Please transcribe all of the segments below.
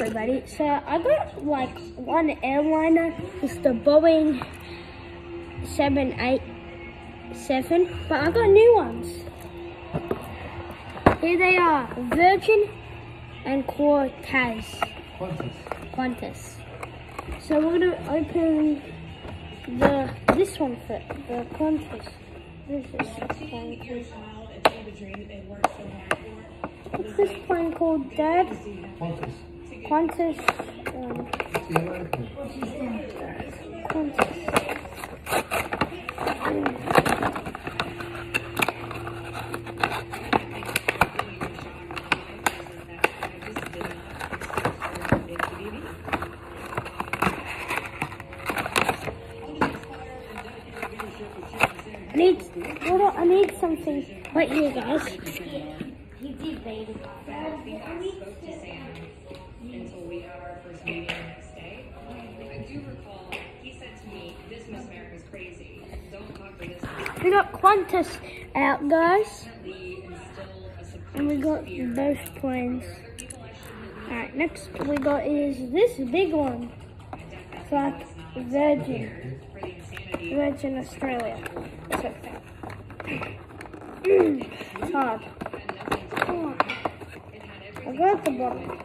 Everybody, so I got like one airliner. It's the Boeing 787, but I got new ones. Here they are, Virgin and Qantas. So we're gonna open this one for the Qantas. This is Qantas. What's this plane called, Dad? Qantas. I need something right here, guys. He did, baby. Until we have our first meeting the next day. I do recall he said to me, "This Miss America's crazy. Don't talk to this." We got Qantas out, guys, and we got both planes. Alright, next we got is this big one. It's like Virgin Australia. It's hard. I got the bottom.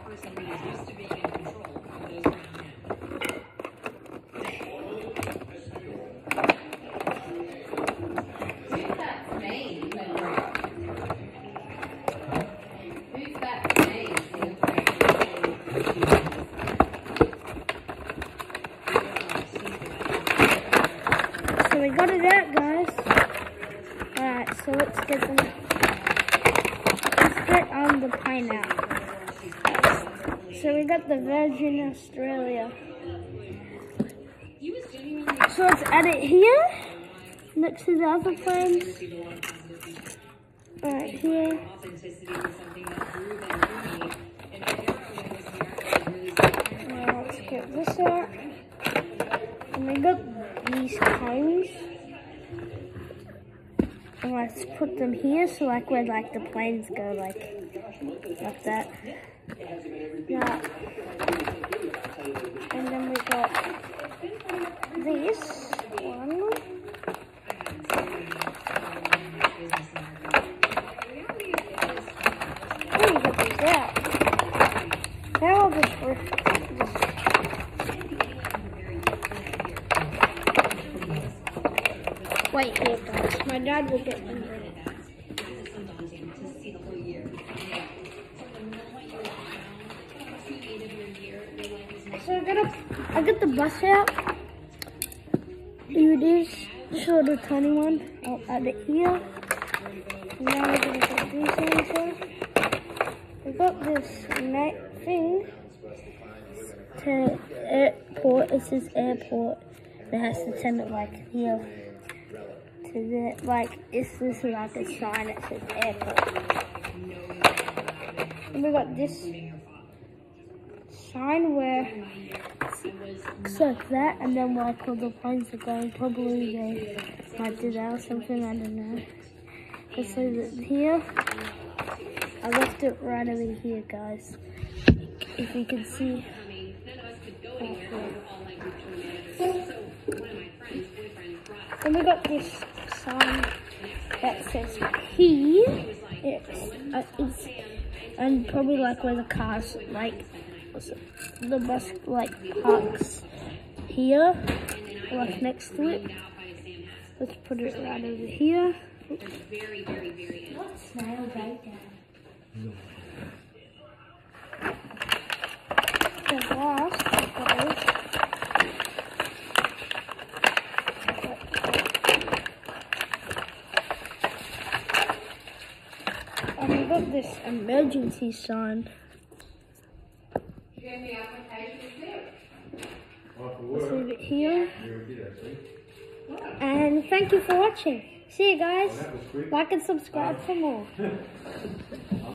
So we got it out, guys. Alright, so let's get the plane out. So we got the Virgin Australia. So let's add it here, next to the other planes. Right here. Now let's get this out. And we got these cones. And let's put them here, so like where like the planes go, like that. Yeah. And then we got this one. Oh, you got these out. Now I'll just wait here, guys. My dad will get them ready. So I got the bus out. Here it is. This little tiny one. I'll add it here. Now we're gonna put these things out. We got this thing to airport. It says airport. It has to send it like here. To the, like, it's just like a sign that says airport. And we got this sign where it's like that, and then like all the planes are going. Probably they might do that or something, I don't know. It says it here. I left it right over here, guys. If you can see. And we got this sign that says P. It's and probably like where the cars like the bus like parks here, like next to it. Let's put it right over here. What's snail right there? The last goes. And we got this emergency sign. Let's leave it here. And thank you for watching. See you guys. Like and subscribe for more.